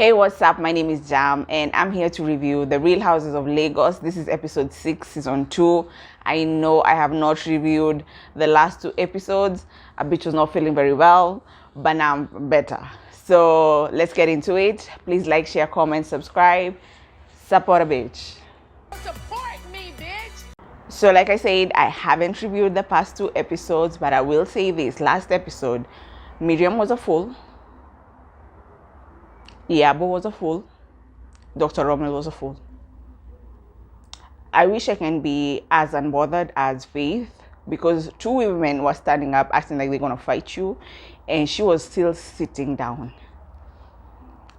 Hey, what's up? My name is Jam and I'm here to review The Real Houses of Lagos. This is episode 6, season 2. I know I have not reviewed the last 2 episodes. A bitch was not feeling very well, but now I'm better. So let's get into it. Please like, share, comment, subscribe. Support a bitch. Support me, bitch! So like I said, I haven't reviewed the past 2 episodes, but I will say this. Last episode, Miriam was a fool. Yabo was a fool. Dr. Rommel was a fool. I wish I can be as unbothered as Faith, because 2 women were standing up acting like they're going to fight you, and she was still sitting down.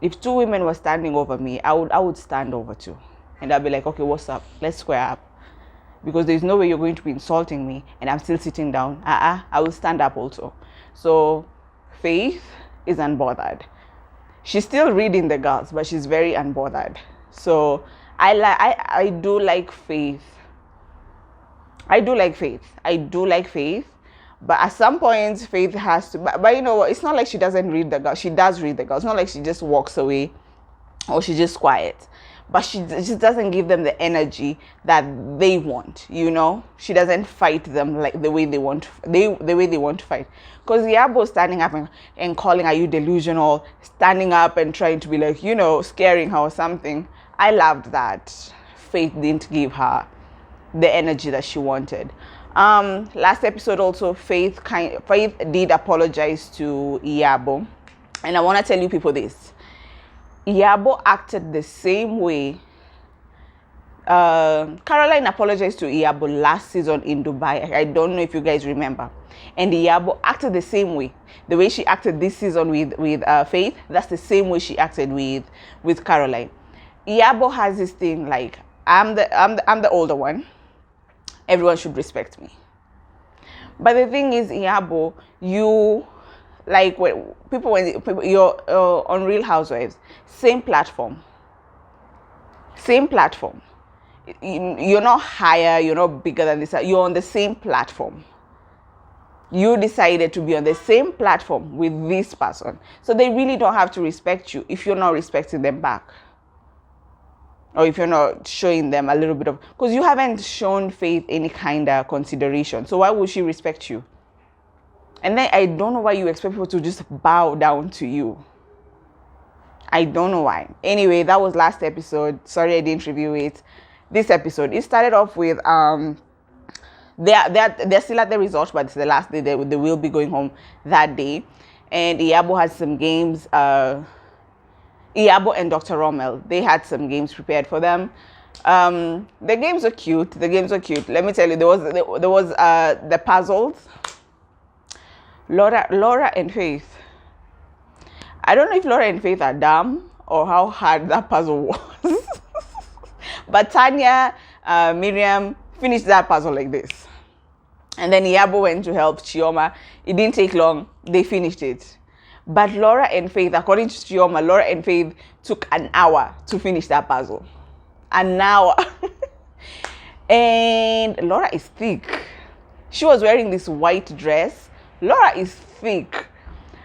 If 2 women were standing over me, I would stand over too. And I'd be like, okay, what's up? Let's square up. Because there's no way you're going to be insulting me and I'm still sitting down. I will stand up also. So Faith is unbothered. She's still reading the girls, but she's very unbothered. So I do like Faith. I do like Faith. But at some point, Faith has to. But you know what? It's not like she doesn't read the girls. She does read the girls. It's not like she just walks away or she's just quiet. But she just doesn't give them the energy that they want, you know. She doesn't fight them like the way they want. The way they want to fight. Because Yabo standing up and calling, "Are you delusional?" Standing up and trying to be like, you know, scaring her or something. I loved that. Faith didn't give her the energy that she wanted. Last episode also, Faith did apologize to Yabo, and I want to tell you people this. Yabo acted the same way. Caroline apologized to Yabo last season in Dubai. I don't know if you guys remember. And Yabo acted the same way. The way she acted this season with Faith, that's the same way she acted with Caroline. Yabo has this thing like, I'm the older one. Everyone should respect me. But the thing is, Yabo, you. Like when you're on Real Housewives, same platform. You're not higher, you're not bigger than this. You're on the same platform. You decided to be on the same platform with this person, so they really don't have to respect you if you're not respecting them back, or if you're not showing them a little bit of. Because you haven't shown Faith any kind of consideration, so why would she respect you? And then I don't know why you expect people to just bow down to you. I don't know why. Anyway, that was last episode. Sorry I didn't review it. This episode, it started off with they're still at the resort, but it's the last day. They will be going home that day. And Iyabo had some games. Iyabo and Dr. Rommel, they had some games prepared for them. The games are cute. Let me tell you, there was the puzzles. Laura and Faith. I don't know if Laura and Faith are dumb or how hard that puzzle was. But Tanya, Miriam finished that puzzle like this. And then Yabo went to help Chioma. It didn't take long. They finished it. But Laura and Faith, according to Chioma, Laura and Faith took an hour to finish that puzzle. An hour. And Laura is thick. She was wearing this white dress. Laura is thick.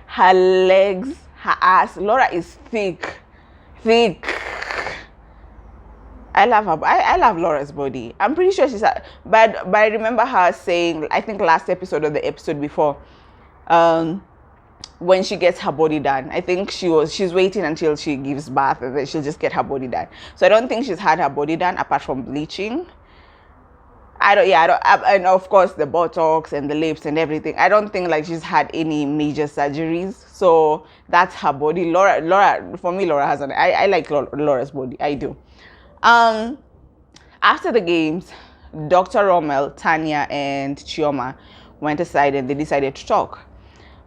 Her legs, her ass. Laura is thick. I love her. I love Laura's body. I'm pretty sure she's. But I remember her saying, I think last episode or the episode before, when she gets her body done, I think she's waiting until she gives birth and then she'll just get her body done. So I don't think she's had her body done apart from bleaching. And of course the Botox and the lips and everything. I don't think like she's had any major surgeries. So that's her body. Laura, for me, Laura has I like Laura's body. I do. After the games, Dr. Rommel, Tanya, and Chioma went aside and they decided to talk.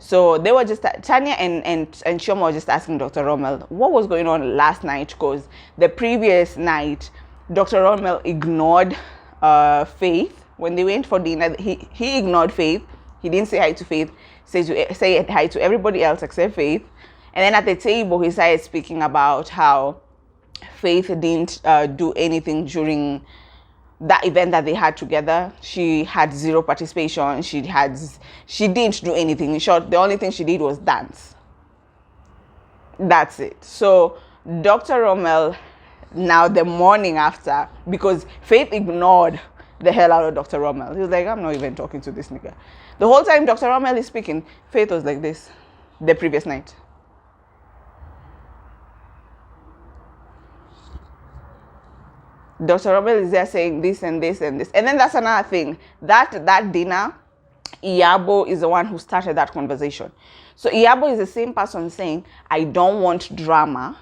So they were just, Tanya and Chioma were just asking Dr. Rommel what was going on last night, because the previous night, Dr. Rommel ignored Faith. When they went for dinner, he ignored Faith. He didn't say hi to Faith, say hi to everybody else except Faith. And then at the table, he started speaking about how Faith didn't do anything during that event that they had together. She had zero participation. She didn't do anything. In short, the only thing she did was dance. That's it. So Dr. Rommel, now the morning after, because Faith ignored the hell out of Dr. Rommel. He was like, I'm not even talking to this nigga. The whole time Dr. Rommel is speaking, Faith was like this the previous night. Dr. Rommel is there saying this and this and this. And then that's another thing. That dinner, Iyabo is the one who started that conversation. So Iyabo is the same person saying, I don't want drama.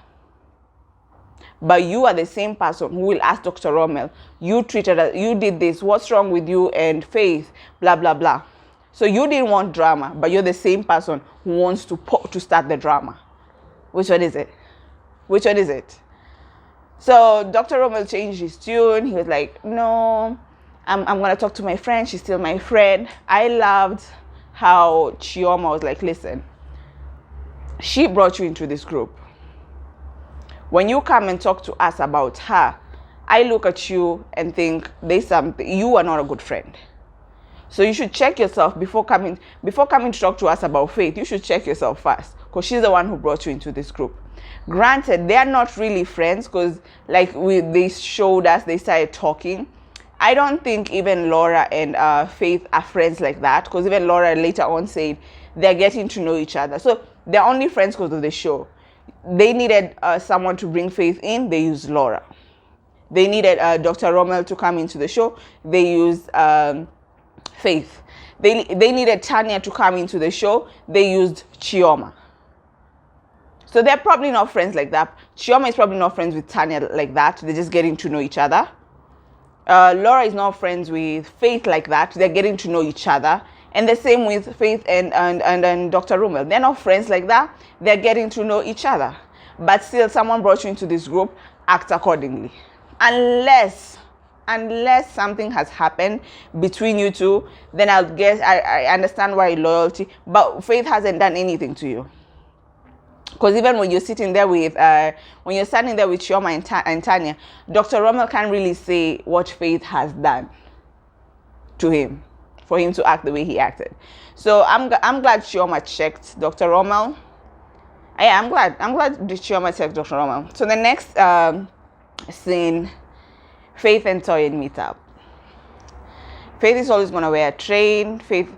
But you are the same person who will ask Dr. Rommel, you treated us, you did this, what's wrong with you and Faith, blah, blah, blah. So you didn't want drama, but you're the same person who wants to start the drama. Which one is it? Which one is it? So Dr. Rommel changed his tune. He was like, no, I'm going to talk to my friend. She's still my friend. I loved how Chioma was like, listen, she brought you into this group. When you come and talk to us about her, I look at you and think there's something, you are not a good friend. So you should check yourself before coming to talk to us about Faith. You should check yourself first, because she's the one who brought you into this group. Granted, they are not really friends, because like they showed us, they started talking. I don't think even Laura and Faith are friends like that, because even Laura later on said they're getting to know each other. So they're only friends because of the show. They needed someone to bring Faith in. They used Laura. They needed Dr. Rommel to come into the show. They used Faith. They needed Tanya to come into the show. They used Chioma. So they're probably not friends like that. Chioma is probably not friends with Tanya like that. They're just getting to know each other. Laura is not friends with Faith like that. They're getting to know each other. And the same with Faith and Dr. Rommel. They're not friends like that. They're getting to know each other. But still, someone brought you into this group, act accordingly. Unless something has happened between you two, then I'll guess I understand why loyalty. But Faith hasn't done anything to you. Because even when you're sitting there with, when you're standing there with Chioma and Tanya, Dr. Rommel can't really say what Faith has done to him for him to act the way he acted. So I'm glad Chioma checked Dr. Rommel. Yeah, I'm glad Chioma checked Dr. Rommel. So the next scene, Faith and Toyin meet up. Faith is always going to wear a train. Faith,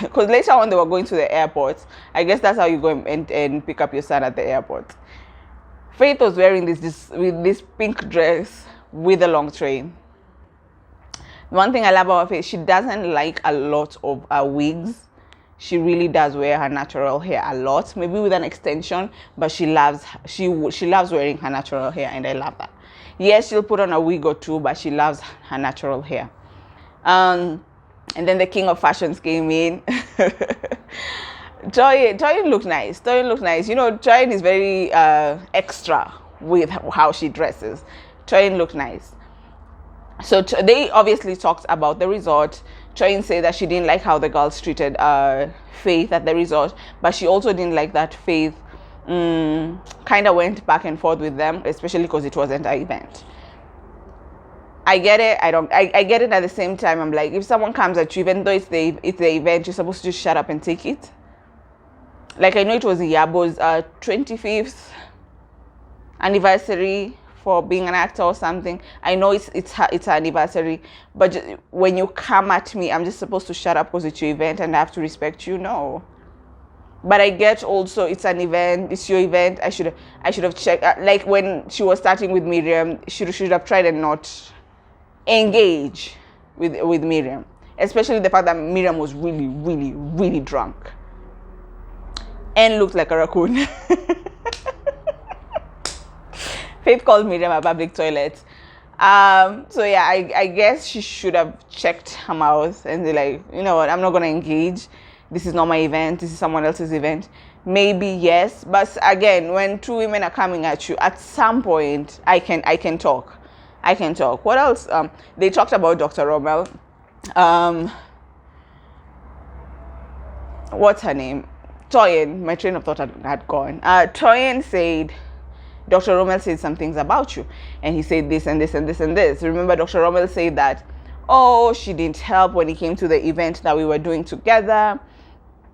because later on they were going to the airport. I guess that's how you go and pick up your son at the airport. Faith was wearing this pink dress with a long train. One thing I love about Faith, she doesn't like a lot of wigs. She really does wear her natural hair a lot, maybe with an extension, but she loves wearing her natural hair, and I love that. Yes, she'll put on a wig or two, but she loves her natural hair. And then the king of fashions came in. Toyin looked nice. You know, Toyin is very extra with how she dresses. Toyin looked nice. So they obviously talked about the resort. Toyin said that she didn't like how the girls treated Faith at the resort, but she also didn't like that Faith kind of went back and forth with them, especially because it wasn't an event. I get it. I get it. At the same time, I'm like, if someone comes at you, even though it's the event, you're supposed to just shut up and take it. Like, I know it was Iyabo's 25th anniversary for being an actor or something. I know it's her anniversary, but just, when you come at me, I'm just supposed to shut up because it's your event and I have to respect you. No. But I get also it's an event, it's your event. I should have checked. Like when she was starting with Miriam, should have tried and not engage with Miriam, especially the fact that Miriam was really, really, really drunk and looked like a raccoon. Faith called Miriam a public toilet. So yeah, I guess she should have checked her mouth and be like, you know what, I'm not gonna engage. This is not my event. This is someone else's event. Maybe yes, but again, when two women are coming at you, at some point, I can talk. I can talk. What else? They talked about Dr. Rommel. What's her name? Toyin. My train of thought had gone. Toyin said, Dr. Rommel said some things about you, and he said this and this and this and this. Remember, Dr. Rommel said that, oh, she didn't help when it came to the event that we were doing together.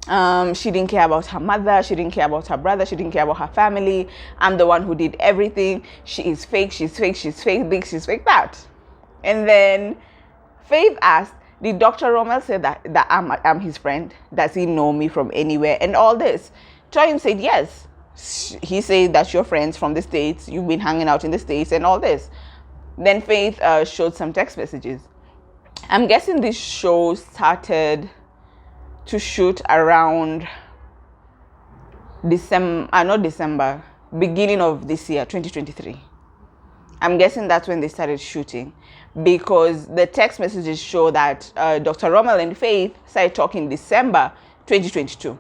She didn't care about her mother. She didn't care about her brother. She didn't care about her family. I'm the one who did everything. She is fake. She's fake. She's fake this. She's fake that. And then Faith asked, did Dr. Rommel say that I'm his friend? Does he know me from anywhere? And all this. Toyin said yes. He said that you're friends from the States. You've been hanging out in the States and all this. Then Faith showed some text messages. I'm guessing this show started to shoot around beginning of this year, 2023. I'm guessing that's when they started shooting, because the text messages show that Dr. Rommel and Faith started talking December 2022.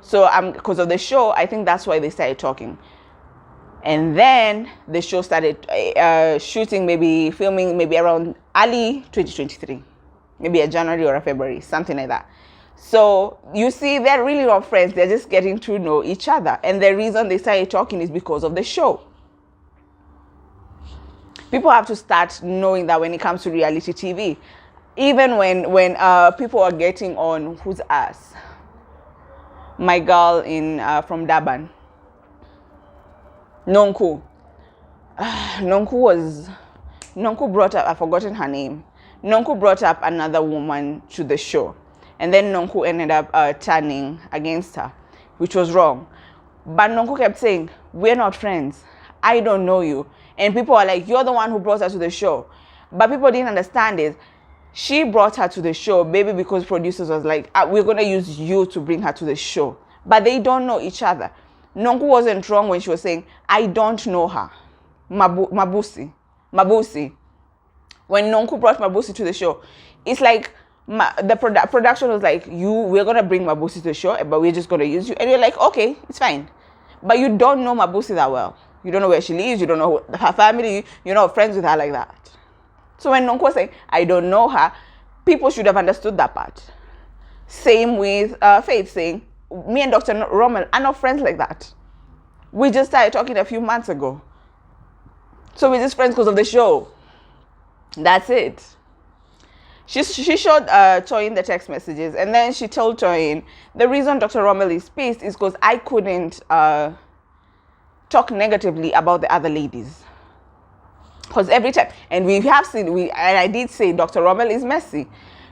So because of the show, I think that's why they started talking. And then the show started shooting, filming maybe around early 2023, maybe a January or a February, something like that. So you see, they're really not friends. They're just getting to know each other. And the reason they started talking is because of the show. People have to start knowing that when it comes to reality TV, even when people are getting on whose ass, my girl from Durban, Nonku brought up, I've forgotten her name. Nonku brought up another woman to the show, and then Nonku ended up turning against her, which was wrong. But Nonku kept saying, we're not friends. I don't know you. And people are like, you're the one who brought her to the show. But people didn't understand it. She brought her to the show, maybe because producers was like, we're going to use you to bring her to the show. But they don't know each other. Nonku wasn't wrong when she was saying, I don't know her. Mabusi. When Nonku brought Mabusi to the show, it's like the production was like, we're going to bring Mabusi to the show, but we're just going to use you. And you're like, okay, it's fine. But you don't know Mabusi that well. You don't know where she lives. You don't know her family. You're not friends with her like that. So when Nonku was saying, I don't know her, people should have understood that part. Same with Faith saying, me and Dr. Rommel are not friends like that. We just started talking a few months ago. So we're just friends because of the show. That's it. She showed Toyin the text messages, and then she told Toyin, the reason Dr. Rommel is pissed is because I couldn't talk negatively about the other ladies. Because every time, and I did say Dr. Rommel is messy,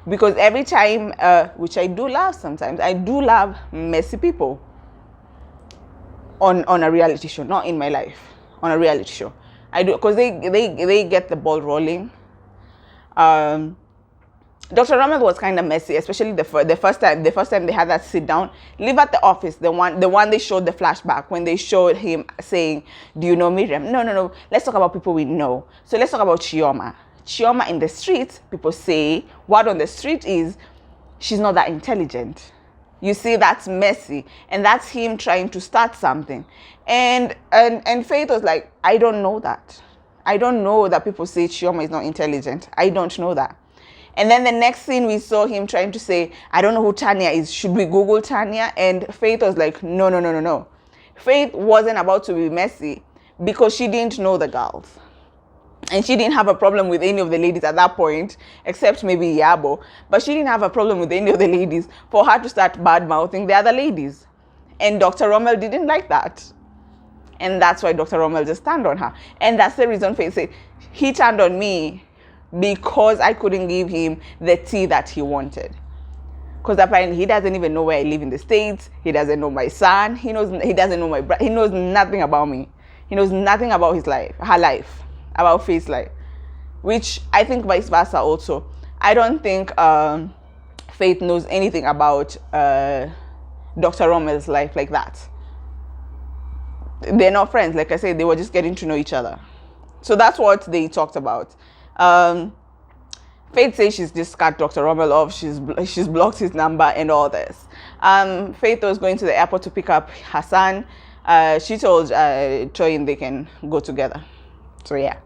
because every time, which I do love sometimes, I do love messy people on a reality show, not in my life, on a reality show. I do, because they get the ball rolling. Dr. Rommel was kind of messy, especially the first time they had that sit down. Live at the office, the one they showed the flashback when they showed him saying, do you know Miriam? No. Let's talk about people we know. So let's talk about Chioma. Chioma in the streets, people say, word on the street is, she's not that intelligent. You see, that's messy. And that's him trying to start something. And Faith was like, I don't know that. I don't know that people say Chioma is not intelligent. I don't know that. And then the next scene, we saw him trying to say, I don't know who Tanya is. Should we Google Tanya? And Faith was like, no. Faith wasn't about to be messy because she didn't know the girls. And she didn't have a problem with any of the ladies at that point, except maybe Yabo. But she didn't have a problem with any of the ladies for her to start bad-mouthing the other ladies. And Dr. Rommel didn't like that. And that's why Dr. Rommel just turned on her. And that's the reason Faith said, he turned on me because I couldn't give him the tea that he wanted. Because apparently he doesn't even know where I live in the States. He doesn't know my son. He doesn't know my brother. He knows nothing about me. He knows nothing about his life, her life, about Faith's life. Which I think vice versa also. I don't think Faith knows anything about Dr. Rommel's life like that. They're not friends. Like I said, they were just getting to know each other. So that's what they talked about. Faith says she's just cut Dr. Rommel off. She's blocked his number and all this. Faith was going to the airport to pick up her son. She told Toyin they can go together. So yeah.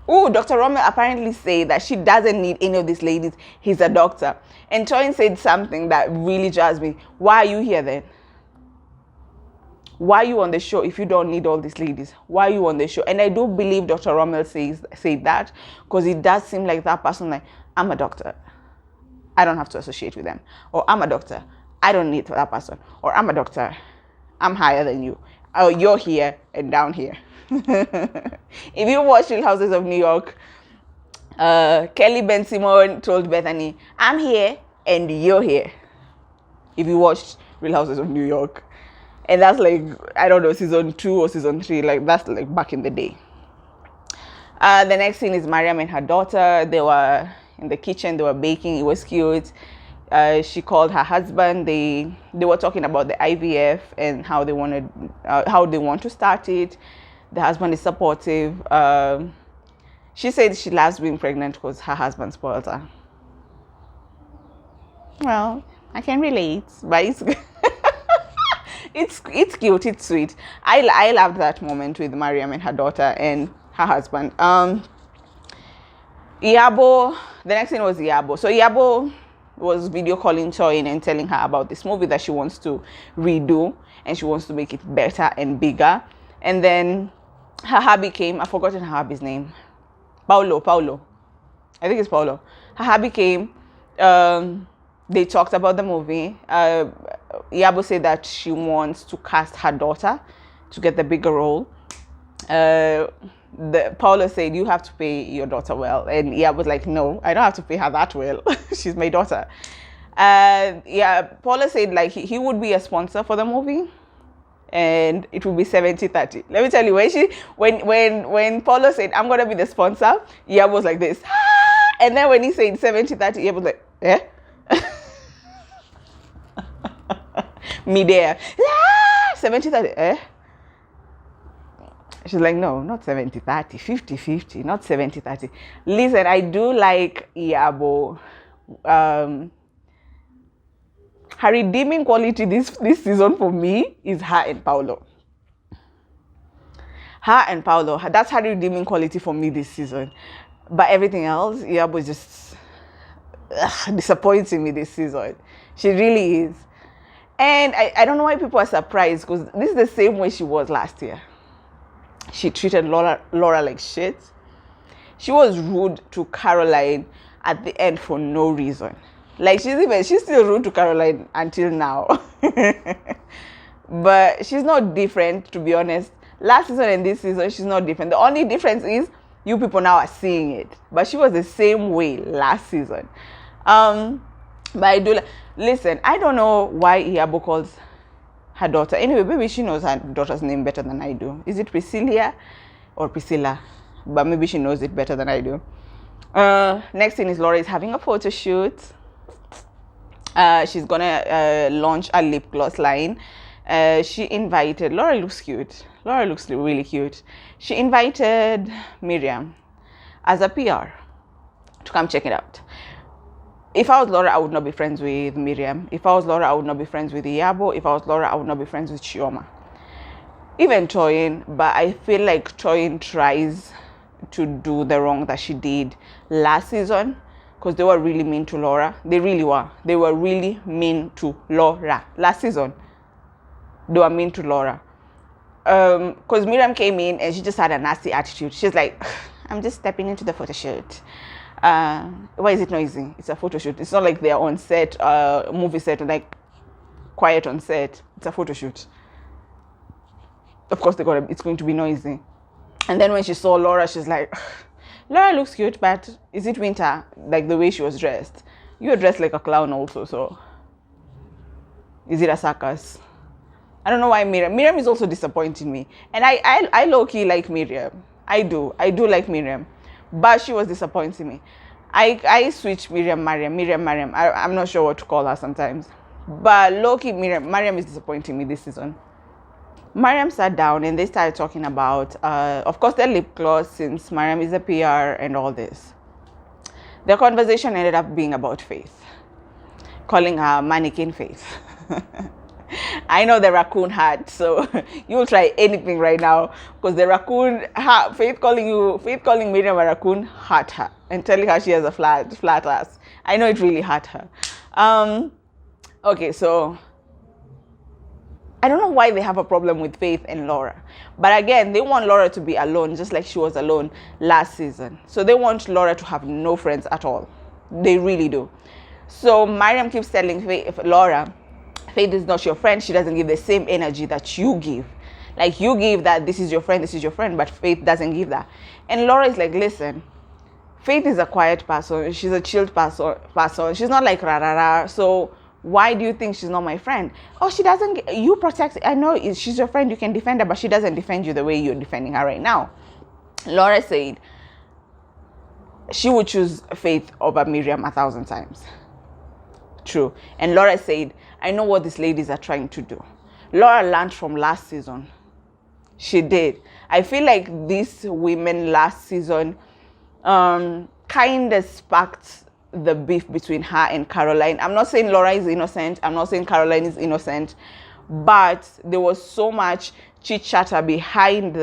Oh, Dr. Rommel apparently said that she doesn't need any of these ladies. He's a doctor. And Toyin said something that really jazzed me. Why are you here then? Why are you on the show if you don't need all these ladies? Why are you on the show? And I do believe Dr. Rommel said that because it does seem like that person like, I'm a doctor. I don't have to associate with them. Or I'm a doctor. I don't need that person. Or I'm a doctor. I'm higher than you. Oh, you're here and down here. If you watch Real Houses of New York, Kelly Ben Simone told Bethany, I'm here and you're here. If you watched Real Houses of New York. And that's like, I don't know, season 2 or season 3. Like, that's like back in the day. The next scene is Mariam and her daughter. They were in the kitchen. They were baking. It was cute. She called her husband. They were talking about the IVF and how they want to start it. The husband is supportive. She said she loves being pregnant because her husband spoiled her. Well, I can relate, but it's it's cute. It's sweet. I loved that moment with Mariam and her daughter and her husband. Iyabo. The next thing was Iyabo. So Iyabo was video calling Toyin and telling her about this movie that she wants to redo and she wants to make it better and bigger. And then her hubby came. I've forgotten her hubby's name. Paulo. I think it's Paulo. Her hubby came. They talked about the movie. Iyabo said that she wants to cast her daughter to get the bigger role. Paulo said, you have to pay your daughter well. And Iyabo was like, no, I don't have to pay her that well. She's my daughter. Paulo said like he would be a sponsor for the movie. And it will be 70-30. Let me tell you, when Paulo said, I'm going to be the sponsor, Iyabo was like this. And then when he said 70-30, Iyabo was like, eh? Midair. 70-30, eh? She's like, no, not 70-30, 50-50, not 70-30. Listen, I do like Iyabo. Her redeeming quality this season for me is her and Paulo. That's her redeeming quality for me this season. But everything else, Iyabo is just disappointing me this season. She really is. And I don't know why people are surprised, because this is the same way she was last year. She treated Laura like shit. She was rude to Caroline at the end for no reason. Like, she's still rude to Caroline until now. But she's not different, to be honest. Last season and this season, she's not different. The only difference is you people now are seeing it. But she was the same way last season. But I do listen, I don't know why Iyabo calls her daughter. Anyway, maybe she knows her daughter's name better than I do. Is it Priscilla or Priscilla? But maybe she knows it better than I do. Next thing is Laura is having a photo shoot. She's gonna launch a lip gloss line. She invited, Laura looks cute. Laura looks really cute. She invited Miriam as a PR to come check it out. If I was Laura, I would not be friends with Miriam. If I was Laura, I would not be friends with Iyabo. If I was Laura, I would not be friends with Chioma. Even Toyin, but I feel like Toyin tries to do the wrong that she did last season, because they were really mean to Laura. They really were. They were really mean to Laura. Last season, they were mean to Laura. Because Miriam came in and she just had a nasty attitude. She's like, I'm just stepping into the photo shoot. Why is it noisy? It's a photo shoot. It's not like they're on set, movie set, like quiet on set. It's a photo shoot. Of course, it's going to be noisy. And then when she saw Laura, she's like, Laura looks cute, but is it winter? Like the way she was dressed. You were dressed like a clown also, so is it a circus? I don't know why Miriam is also disappointing me. And I low-key like Miriam. I do like Miriam. But she was disappointing me. I switch Miriam. I'm not sure what to call her sometimes. But low-key Miriam is disappointing me this season. Mariam sat down and they started talking about, of course, their lip gloss, since Mariam is a PR and all this. The conversation ended up being about Faith, calling her mannequin Faith. I know the raccoon hat, so you'll try anything right now, because the raccoon hat, Faith calling Miriam a raccoon hurt her, and telling her she has a flat ass. I know it really hurt her. Okay, so I don't know why they have a problem with Faith and Laura. But again, they want Laura to be alone, just like she was alone last season. So they want Laura to have no friends at all. They really do. So Mariam keeps telling Laura Faith is not your friend. She doesn't give the same energy that you give. Like you give that this is your friend, but Faith doesn't give that. And Laura is like, listen, Faith is a quiet person. She's a chilled person. She's not like rah rah rah. So why do you think she's not my friend? Oh, she doesn't. You protect. I know she's your friend. You can defend her, but she doesn't defend you the way you're defending her right now. Laura said she would choose Faith over Miriam 1,000 times. True. And Laura said, I know what these ladies are trying to do. Laura learned from last season. She did. I feel like these women last season kind of sparked the beef between her and Caroline. I'm not saying Laura is innocent. I'm not saying Caroline is innocent. But there was so much chit-chatter behind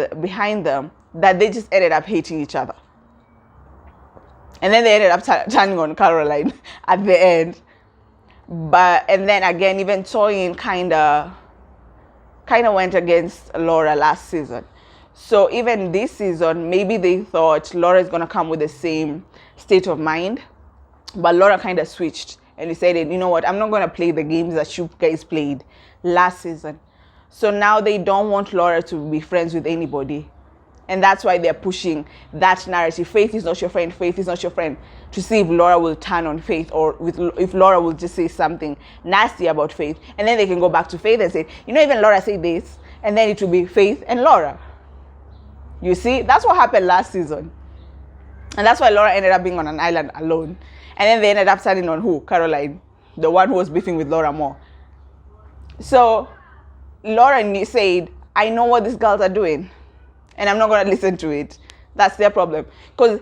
them that they just ended up hating each other. And then they ended up turning on Caroline at the end. And then again, even Toyin kind of went against Laura last season. So even this season, maybe they thought Laura is going to come with the same state of mind. But Laura kind of switched and decided, you know what, I'm not going to play the games that you guys played last season. So now they don't want Laura to be friends with anybody. And that's why they're pushing that narrative. Faith is not your friend. Faith is not your friend. To see if Laura will turn on Faith, or if Laura will just say something nasty about Faith. And then they can go back to Faith and say, you know, even Laura said this. And then it will be Faith and Laura. You see, that's what happened last season. And that's why Laura ended up being on an island alone. And then they ended up turning on who? Caroline, the one who was beefing with Laura more. So Laura said, I know what these girls are doing. And I'm not going to listen to it. That's their problem. Because,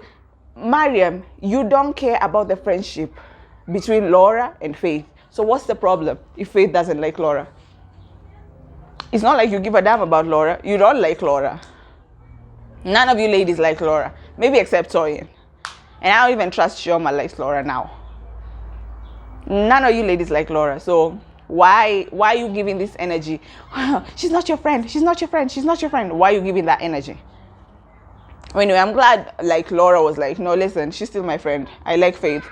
Mariam, you don't care about the friendship between Laura and Faith. So what's the problem if Faith doesn't like Laura? It's not like you give a damn about Laura. You don't like Laura. None of you ladies like Laura. Maybe except Toyin. And I don't even trust Chioma likes Laura now. None of you ladies like Laura. So why are you giving this energy? She's not your friend. She's not your friend. She's not your friend. Why are you giving that energy? Anyway, I'm glad like Laura was like, no, listen, she's still my friend. I like Faith.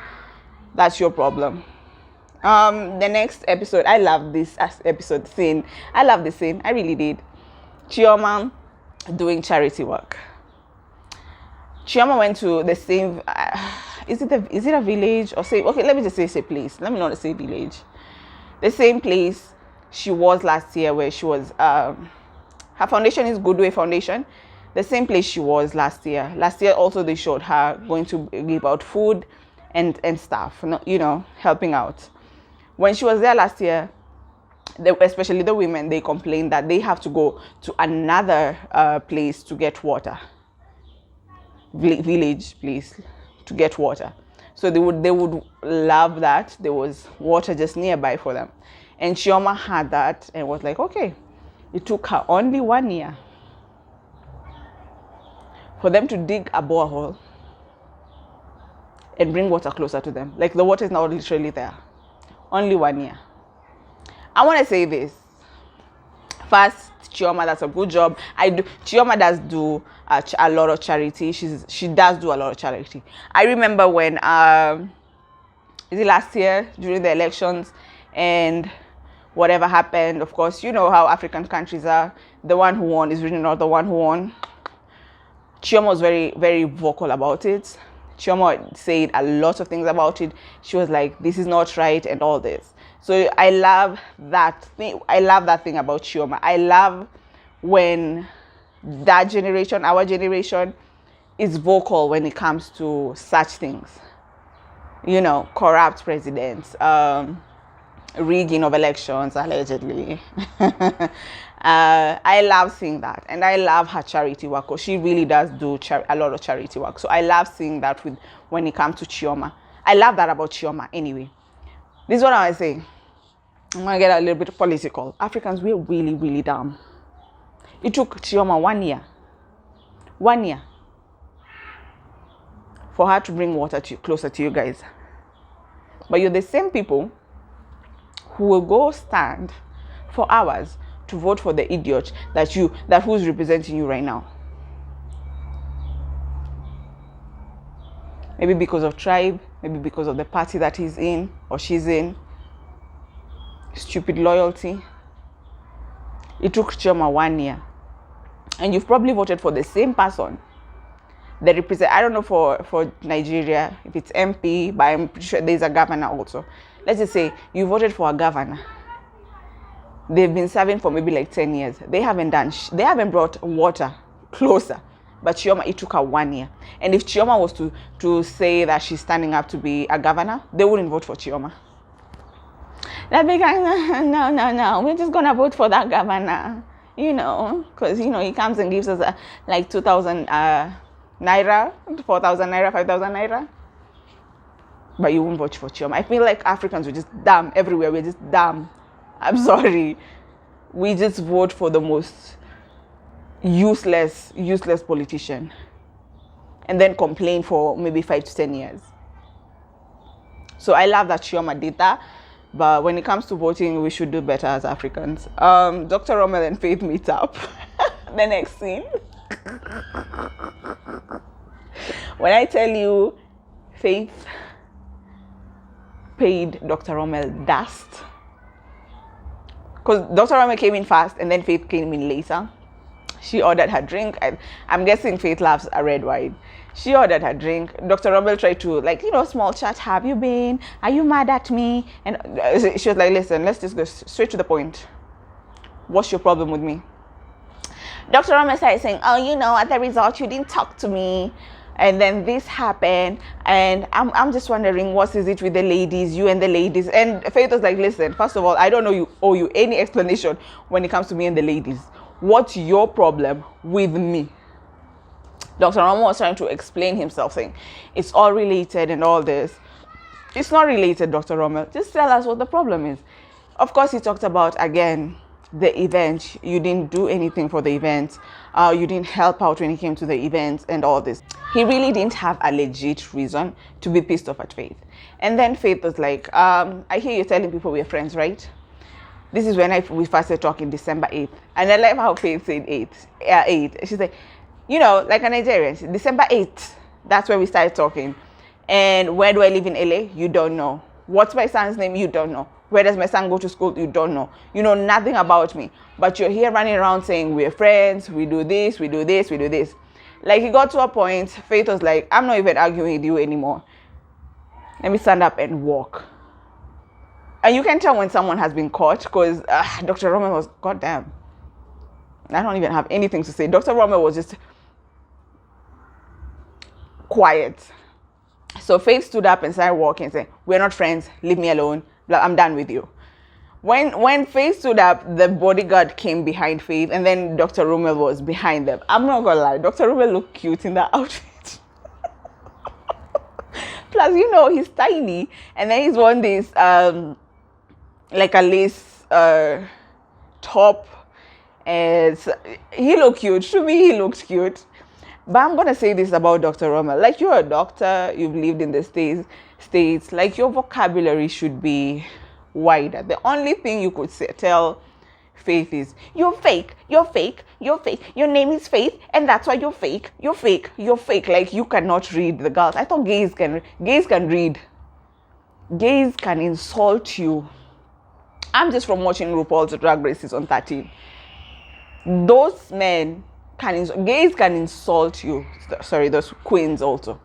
That's your problem. The next episode, I love this episode scene. I love the scene. I really did. Chioma doing charity work. Chioma went to the same. Is it a village or say? Okay, let me just say place. Let me not say village. The same place she was last year, where she was. Her foundation is Goodway Foundation. The same place she was last year. Last year also they showed her going to give out food and stuff. You know, helping out. When she was there last year, especially the women, they complained that they have to go to another place to get water. Village place to get water. So they would love that there was water just nearby for them. And Chioma had that and was like, okay. It took her only 1 year for them to dig a borehole and bring water closer to them. Like the water is now literally there. Only 1 year. I want to say this. First, Chioma, that's a good job. Chioma does do a lot of charity. She does do a lot of charity. I remember when is it last year during the elections and whatever happened. Of course, you know how African countries are. The one who won is really not the one who won. Chioma was very, very vocal about it. Chioma said a lot of things about it. She was like, this is not right and all this. So I love that thing. I love that thing about Chioma. I love when that generation, our generation, is vocal when it comes to such things. You know, corrupt presidents, rigging of elections, allegedly. I love seeing that. And I love her charity work, because she really does do a lot of charity work. So I love seeing that when it comes to Chioma. I love that about Chioma anyway. This is what I was saying. I'm going to get a little bit political. Africans, we're really, really dumb. It took Chioma 1 year. 1 year. For her to bring water closer to you guys. But you're the same people who will go stand for hours to vote for the idiot that who's representing you right now. Maybe because of tribe, maybe because of the party that he's in or she's in. stupid loyalty. It took Chioma 1 year. And you've probably voted for the same person that represent, I don't know for Nigeria, if it's MP, but I'm pretty sure there's a governor also. Let's just say you voted for a governor. They've been serving for maybe like 10 years. They haven't brought water closer. But Chioma, it took her 1 year. And if Chioma was to say that she's standing up to be a governor, they wouldn't vote for Chioma. They'd be like, no, we're just going to vote for that governor. Because, he comes and gives us like 2,000 naira, 4,000 naira, 5,000 naira. But you won't vote for Chioma. I feel like Africans were just dumb everywhere. We're just dumb. I'm sorry. We just vote for the most useless politician and then complain for maybe 5 to 10 years. So I love that Chioma did that, but when it comes to voting, we should do better as Africans. Dr. Rommel and Faith meet up. The next scene. When I tell you Faith paid Dr. Rommel dust, because Dr. Rommel came in fast and then Faith came in later. She ordered her drink. I'm guessing Faith loves a red wine. She ordered her drink. Dr. Rommel tried to, small chat. Have you been? Are you mad at me? And she was like, listen, let's just go straight to the point. What's your problem with me? Dr. Rommel started saying, at the result, you didn't talk to me. And then this happened. And I'm just wondering, what is it with the ladies, you and the ladies? And Faith was like, listen, first of all, I don't owe you any explanation when it comes to me and the ladies. What's your problem with me? Dr. Rommel was trying to explain himself, saying it's all related and all this. It's not related, Dr. Rommel. Just tell us what the problem is. Of course, he talked about, again, the event. You didn't do anything for the event. You didn't help out when it came to the event and all this. He really didn't have a legit reason to be pissed off at Faith. And then Faith was like, I hear you telling people we're friends, right? This is when we first started talking, December 8th. And I like how Faith said 8th. She said, like a Nigerian, December 8th, that's when we started talking. And where do I live in LA? You don't know. What's my son's name? You don't know. Where does my son go to school? You don't know. You know nothing about me. But you're here running around saying we're friends, we do this, we do this, we do this. Like, it got to a point, Faith was like, I'm not even arguing with you anymore. Let me stand up and walk. And you can tell when someone has been caught, because Dr. Rommel was, goddamn, I don't even have anything to say. Dr. Rommel was just quiet. So Faith stood up and started walking and said, we're not friends, leave me alone, I'm done with you. When Faith stood up, the bodyguard came behind Faith, and then Dr. Rommel was behind them. I'm not gonna lie, Dr. Rommel looked cute in that outfit. Plus, he's tiny, and then he's worn this like a lace top, and he looked cute. To me, he looked cute. But I'm gonna say this about Dr. Rommel. Like, you're a doctor, you've lived in the states. Like, your vocabulary should be wider. The only thing you could tell Faith is, you're fake, you're fake, you're fake. Your name is Faith, and that's why you're fake, you're fake, you're fake. Like, you cannot read the girls. I thought gays can read. Gays can insult you. I'm just from watching RuPaul's Drag Race season 13. Those men gays can insult you. Sorry, those queens also.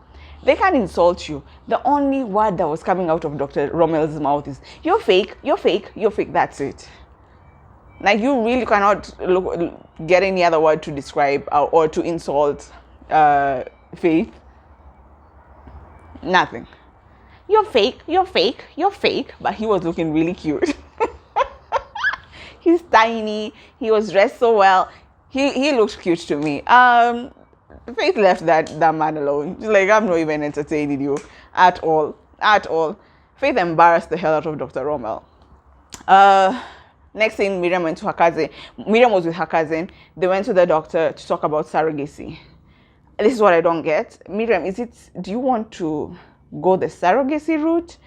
They can insult you. The only word that was coming out of Dr. Rommel's mouth is, you're fake, you're fake, you're fake. That's it. Like, you really cannot get any other word to describe or to insult Faith. Nothing. You're fake, you're fake, you're fake. But he was looking really cute. He's tiny. He was dressed so well. He looked cute to me. Faith left that man alone. She's like, I'm not even entertaining you at all. Faith embarrassed the hell out of Dr. Rommel. Next thing, Miriam went to her cousin. Miriam was with her cousin. They went to the doctor to talk about surrogacy. This is what I don't get. Miriam, do you want to go the surrogacy route,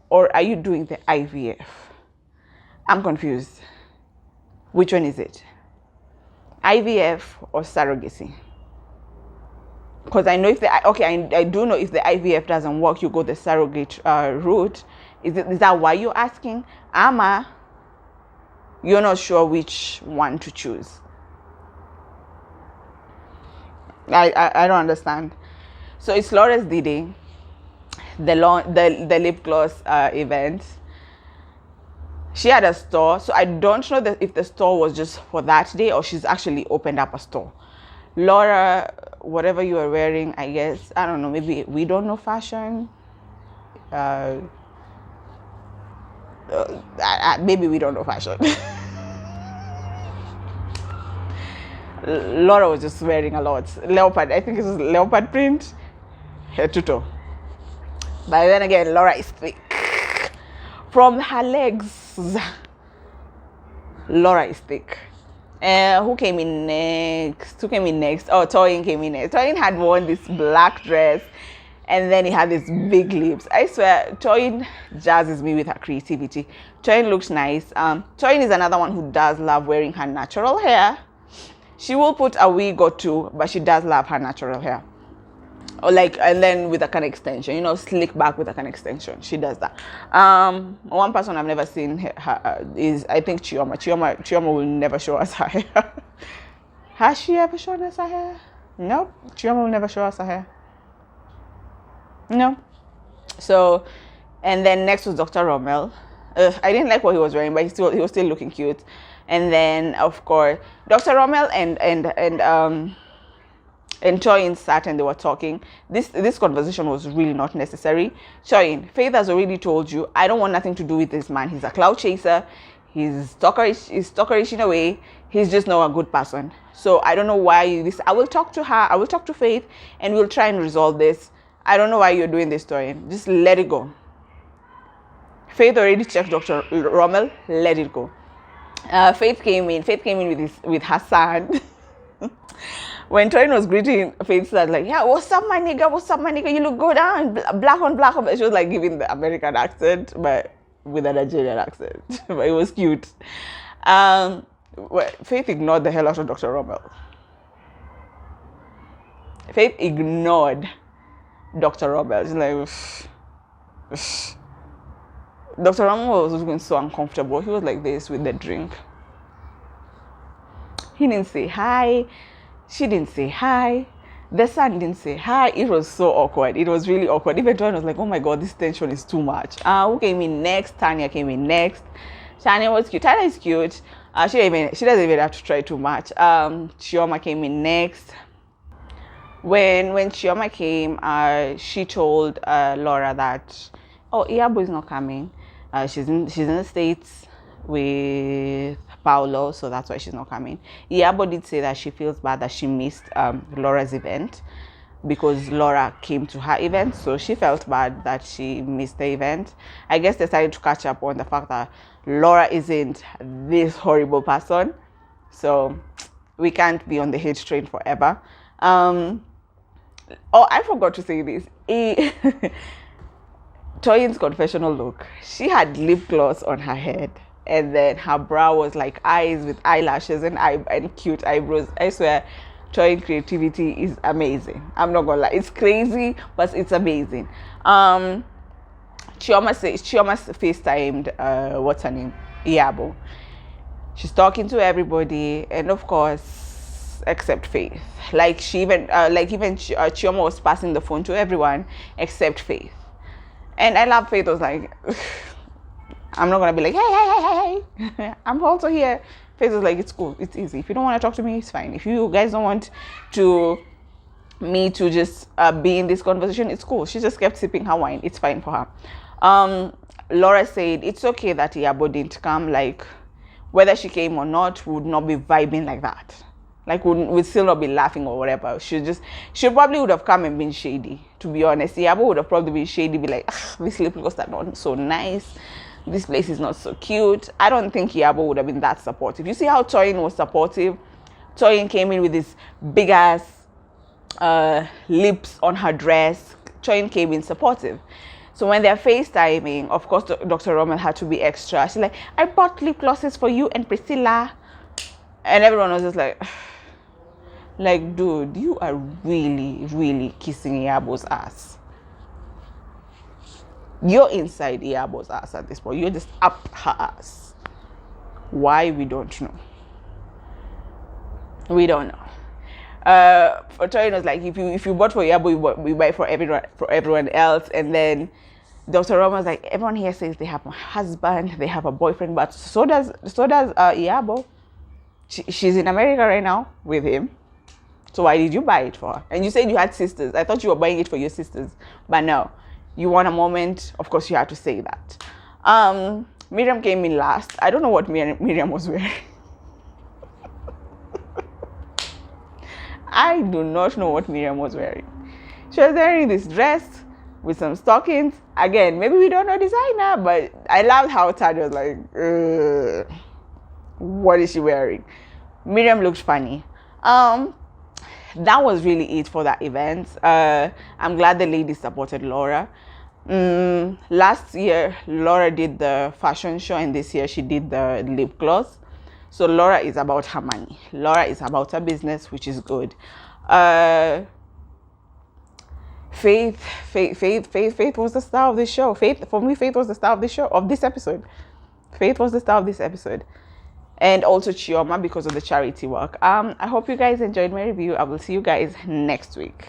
or are you doing the IVF? I'm confused. Which one is it? IVF or surrogacy? Because I know I do know if the IVF doesn't work, you go the surrogate route. Is that why you're asking? Ama, you're not sure which one to choose. I don't understand. So it's Laura's D-Day, the lip gloss event. She had a store, so I don't know that if the store was just for that day or she's actually opened up a store. Laura, whatever you are wearing, I guess, I don't know, maybe we don't know fashion. Maybe we don't know fashion. Laura was just wearing a lot. Leopard, I think it was leopard print, head to toe. But then again, Laura is thick. From her legs, Laura is thick. Who came in next? Oh, Toyin came in next. Toyin had worn this black dress and then he had these big lips. I swear, Toyin jazzes me with her creativity. Toyin looks nice. Toyin is another one who does love wearing her natural hair. She will put a wig or two, but she does love her natural hair. Or like, and then with a kind of extension, slick back with a kind of extension. She does that. One person I've never seen her is, I think, Chioma. Chioma will never show us her hair. Has she ever shown us her hair? No. Chioma will never show us her hair. No. So, and then next was Dr. Rommel. I didn't like what he was wearing, but he was still looking cute. And then, of course, Dr. Rommel and Toyin sat and they were talking. This conversation was really not necessary. Toyin, Faith has already told you, I don't want nothing to do with this man. He's a cloud chaser. He's stalkerish in a way. He's just not a good person. So I don't know why this. I will talk to her. I will talk to Faith, and we'll try and resolve this. I don't know why you're doing this, Toyin. Just let it go. Faith already checked Dr. Rommel. Let it go. Faith came in with her son. When Toyin was greeting Faith, said like, yeah, what's up, my nigga? You look good, black on black. She was like giving the American accent, but with a Nigerian accent. But it was cute. Faith ignored the hell out of Dr. Rommel. Faith ignored Dr. Rommel. She's like, Dr. Rommel was looking so uncomfortable. He was like this with the drink. He didn't say hi. She didn't say hi. The son didn't say hi. It was so awkward. It was really awkward. Even Joanne was like, oh my God, this tension is too much. Who came in next? Tanya came in next. Tanya was cute. Tanya is cute. She doesn't even have to try too much. Chioma came in next. When Chioma came, she told Laura that, oh, Iyabo is not coming. She's in the States with Paolo, so that's why she's not coming. Iyabo did say that she feels bad that she missed Laura's event because Laura came to her event, so she felt bad that she missed the event. I guess they started to catch up on the fact that Laura isn't this horrible person, so we can't be on the hate train forever. Oh, I forgot to say this. Toyin's confessional look. She had lip gloss on her head, and then her brow was like eyes with eyelashes and cute eyebrows. I swear, Toyin creativity is amazing. I'm not gonna lie, it's crazy, but it's amazing. Chioma FaceTimed what's her name? Iyabo. She's talking to everybody, and of course, except Faith. Like Chioma was passing the phone to everyone except Faith. And I love Faith was like, I'm not gonna be like, hey, I'm also here. Faith was like, it's cool, it's easy. If you don't want to talk to me, it's fine. If you guys don't want me to just be in this conversation, it's cool. She just kept sipping her wine. It's fine for her. Laura said it's okay that Iyabo didn't come. Like, whether she came or not, we would not be vibing like that. Like, we'd still not be laughing or whatever. She probably would have come and been shady, to be honest. Iyabo would have probably been shady, be like, this lip gloss are not so nice. This place is not so cute. I don't think Iyabo would have been that supportive. You see how Toyin was supportive? Toyin came in with this big ass lips on her dress. Toyin came in supportive. So when they're FaceTiming, of course, Dr. Rommel had to be extra. She's like, I bought lip glosses for you and Priscilla. And everyone was just like, dude, you are really, really kissing Iyabo's ass. You're inside Iyabo's ass at this point. You're just up her ass. Why? We don't know. We don't know. For Tori was like, if you bought for Yabo, you buy for everyone else. And then Dr. Rommel was like, everyone here says they have a husband, they have a boyfriend, but so does Yabo. She's in America right now with him. So why did you buy it for her? And you said you had sisters. I thought you were buying it for your sisters, but no. You want a moment? Of course, you had to say that. Miriam came in last. I don't know what Miriam was wearing. I do not know what Miriam was wearing. She was wearing this dress with some stockings. Again, maybe we don't know designer, but I loved how Tad was like, what is she wearing? Miriam looked funny. That was really it for that event. I'm glad the ladies supported Laura. Last year, Laura did the fashion show, and this year she did the lip gloss. So Laura is about her money. Laura is about her business, which is good. Faith was the star of this show. Faith was the star of this show, of this episode. Faith was the star of this episode. And also Chioma because of the charity work. I hope you guys enjoyed my review. I will see you guys next week.